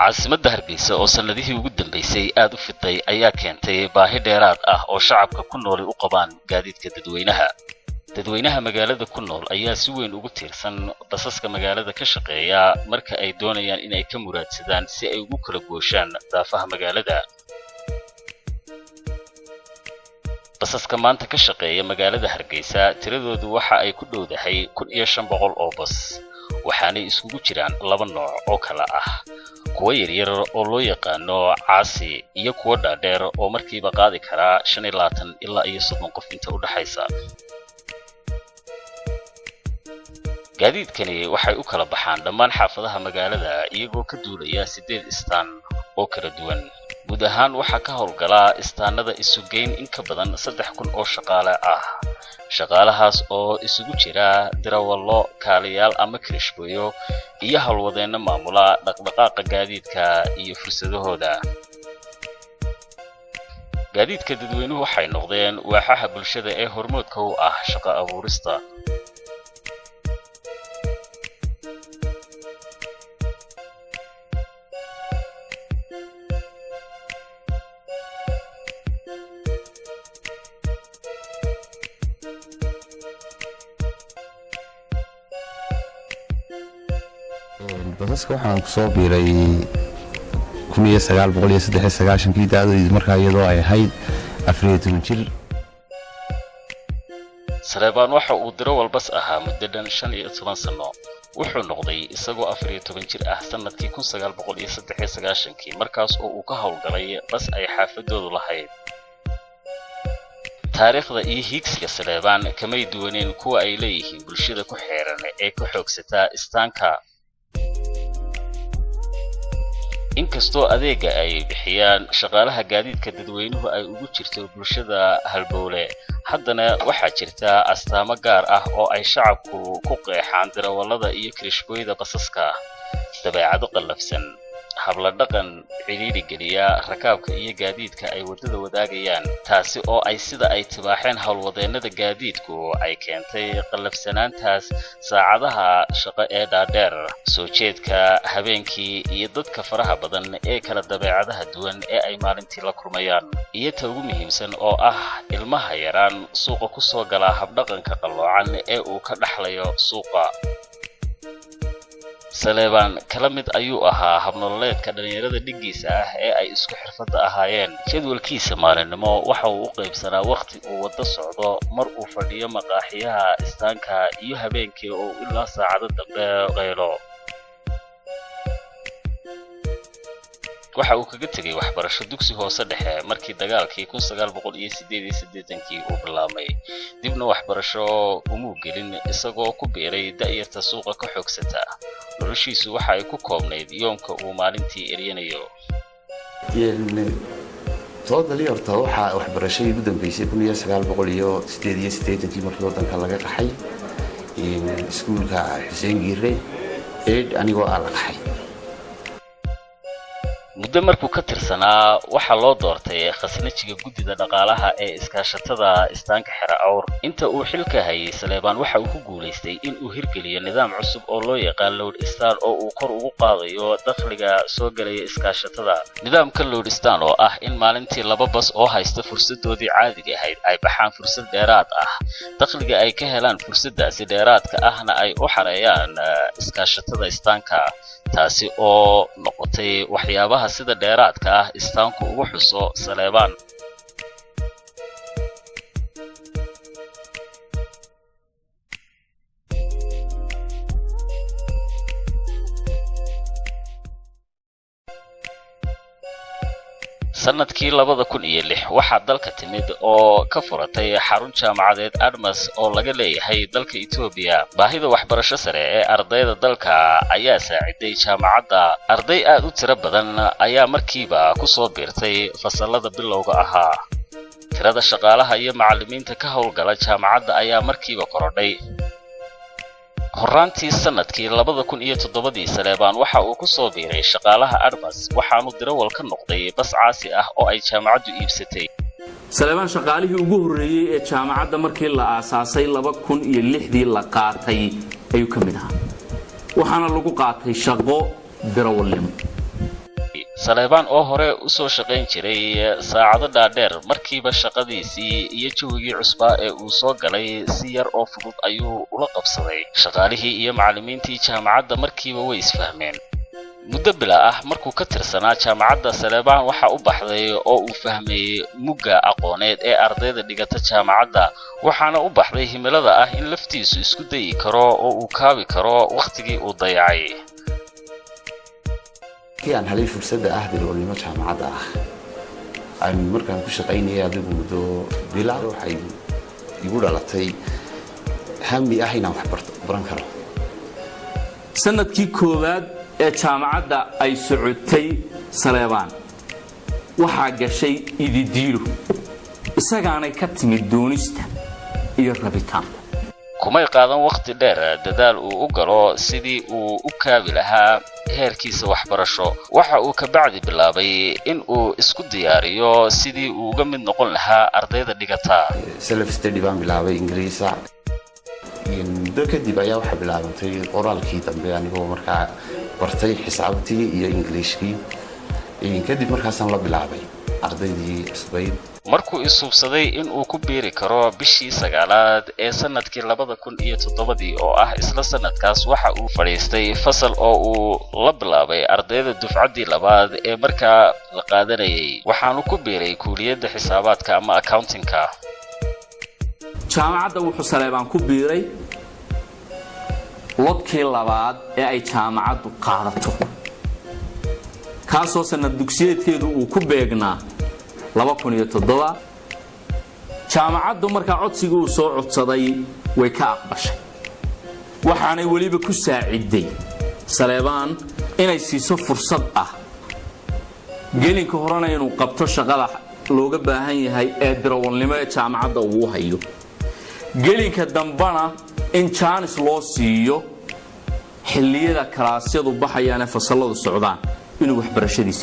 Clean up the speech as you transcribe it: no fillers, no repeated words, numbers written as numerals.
caasimadda Hargeysa oo sanadihii ugu dambeysay aad u fiday ayaa keentay baahi dheeraad ah oo shacabka ku nool u qabaan gaadiidka dadweynaha magaalada ku nool ayaa si weyn ugu tiirsan basaska magaalada ka shaqeeya marka ay doonayaan in ay ka muraadsadaan si ay ugu kala gooshaan daafaha magaalada. basaska maanta ka shaqeeya magaalada Hargeysa tiradoodu waxa ay ku dhowdahay 1500 oo bas, waxaanay isugu jiraan laba nooc oo kala ah, kuwa yaryar oo loo yaqaano caasi iyo kuwa dhaadheer oo markiiba qaadi kara 25 ilaa 30 qof inta u dhaxaysa. gaadiidkani waxay u kala baxaan dhammaan xaafadaha magaalada iyagoo ka duulaya 8 istaan oo kala duwan. guud ahaan waxa ka howlgala istaanada isu geyn in ka badan 3000 oo shaqaale ah. shaqaalahaas oo isugu jira darawallo, kaaliyaal ama kirishbooyo iyo hawlwadeena maamula dhaqdhaqaaqa gaadiidka iyo fursadahooda. gaadiidka dadweynuhu waxay noqdeen waaxaha bulshada ee hormoodka u ah shaqo abuurista. basaska waxaan ku soo biiray 1993 daadadii markaa iyadoo ay ahayd 14 jir. Saleebaan waxa uu darawal bas ahaa muddo dhan 15 sano. wuxuu noqday isagoo 14 jir ah sanadkii 1993 markaas oo uu ka howlgalay bas ay xaafadoodu lahayd. taariikhda iyo higsiga Saleebaan kamay duwaneen kuwa ay leeyihiin bulshada ku xeeran ee ka xoogsata istaanka. inkastoo adeega ay bixiyaan shaqaalaha gaadiidka dadweynuhu ay ugu jirto bulshada halbowle, haddana waxaa jirta astaamo gaar ah oo ay shacabku ku qeexaan darawallada iyo kirishbooyada basaska. dabeecado qallafsan, habla dhaqan ciriiri geliya rakaabka iyo gaadiidka ay wadada wadaagayaan, taasi oo ay sida ay tibaaxeen hawlwadeennada gaadiidku ay keentay qallafsanaantaas saacadaha shaqo ee dhaadheer, soo jeedka habeenkii iyo dadka faraha badan ee kala dabeecadaha duwan ee ay maalintii la kulmayaan, iyo ta ugu muhiimsan oo ah ilmaha yaraan suuqa ku soo gala habdhaqanka qalloocan ee uu ka dhaxlayo suuqa. Saleebaan kala mid ayuu ahaa habnololeedka dhalinyarada dhigiisa ah ee ay isku xirfada ahaayeen. jadwalkiisa maalinimo waxa uu u qaybsanaa waqti uu wada socdo, mar uu fadhiyo maqaaxiyaha istaanka iyo habeenkii oo ilaa saacado dambe qeylo. waxa uu kaga tagay waxbarasho dugsi hoose dhexe markii dagaalkii 1988 uu bilaabmay. dibna waxbarasho umuu gelin isagoo ku biiray da'yarta suuqa ka xoogsata. noloshiisu waxa ay ku koobnayd yoomka uu maalintii eriyanayo. toodali horta waxa waxbarashadii ugu dambeysay 1988 markii wadanka laga qaxay iskuulka Xuseen Giire anigoo aan la qaxay. muddo markuu ka tirsanaa waxa loo doortay khasnajiga guddida dhaqaalaha ee iskaashatada istaanka Xira Awr. inta uu xilka hayay Saleebaan waxa uu ku guuleystay in uu hirgeliyo nidaam cusub oo loo yaqaan Lodestar oo uu kor ugu qaadayo dakhliga soo galaya iskaashatada. nidaamka Lodestar oo ah in maalintii laba bas oo haysta fursadoodii caadiga ahayd ay baxaan fursad dheeraad ah, dakhliga ay ka helaan fursadaasi dheeraadka ahna ay u xareeyaan iskaashatada istaanka, taasi oo noqotay waxyaabaha sida dheeraadka ah istaanku ugu xuso Saleebaan. sanadkii 2006 waxaa dalka timid oo ka furatay xarun jaamacadeed Admas oo laga leeyahay dalka Itoobiya. baahida waxbarasho sare ee ardayda dalka ayaa saaciday jaamacadda. arday aad u tiro badan ayaa markiiba ku soo biirtay fasalada bilowga ahaa. tirada shaqaalaha iyo macallimiinta ka howlgala jaamacadda ayaa markiiba korodhay. horaantii sanadkii 2007 Saleebaan waxa uu ku soo biiray shaqaalaha Admas, waxaanu darawal ka noqday bas caasi ah oo ay jaamacaddu iibsatay. Saleebaan shaqaalihii ugu horeeyay ee jaamacadda markii la aasaasay 2006 la qaatay ayuu ka mid ahaa. waxaana lagu qaatay shaqo darawalnimo. Saleebaan oo hore u soo shaqayn jiray saacado dhaadheer markiiba shaqadiisii iyo jawigii cusbaa ee uu soo galay si yar oo fudud ayuu ula qabsaday. Shaqaalihii iyo macallimiintii jaamacadda markiiba way isfahmeen. muddo bila ah markuu ka tirsanaa jaamacadda Saleebaan waxa u baxday oo uu fahmay mugga aqooneed ee ardayda dhigata jaamacadda waxaana u baxday himilada ah in laftiisu isku dayi karo oo uu kaabi karo waqtigii uu dayacay. كان هلي فرصة أهدي لولي جامعة أنا مركان كل شقيني هذا بودو بلا روح يقول على تي همي أحيانا وحبرت برانكرا سنة كي كوباد جامعة أي سعودتي سليبان وحاجة شيء يديرو إساقاني كتم الدونيستا يربطان kumay qaadan waqti dheer dadaal uu u galo sidii uu u kaabi lahaa heerkiisa waxbarasho waxa uu ka bacdi bilaabay in uu isku diyaariyo sidii uu uga mid noqon lahaa ardayda dhigata self study baan bilaabay ingiriisa kadib ayaa waxa bilaabantay qoraalkii dambe anigoo markaa bartay xisaabtii iyo ingiriiskii kadib markaasaan la bilaabay ardaydii cusbayd markuu isuubsaday in uu ku biiri karo bishii 9aad ee sanadkii 2007 oo ah isla sanadkaas waxa uu fadhiistay fasal oo uu la bilaabay ardayda dufcadii labaad ee markaa la qaadanayay waxaanu ku biiray kuuliyadda xisaabaadka ama accountingka jaamacadda wuxuu Saleebaan ku biiray lodkii labaad ee ay jaamacaddu qaadato kaasoo sanad dugsiyeedkeedu uu ku beegnaa 2007 jaamacaddu markaa codsiga uu soo codsaday way ka aqbashay waxaanay waliba ku saaciday Saleebaan inay siiso fursad ah gelinka horena inuu qabto shaqada looga baahan yahay ee darawalnimo ee jaamacadda uu hayo gelinka dambana in chance loo siiyo xilliyada kalaasyadu baxayaan fasaladu socdaan inuu waxbarashadiisa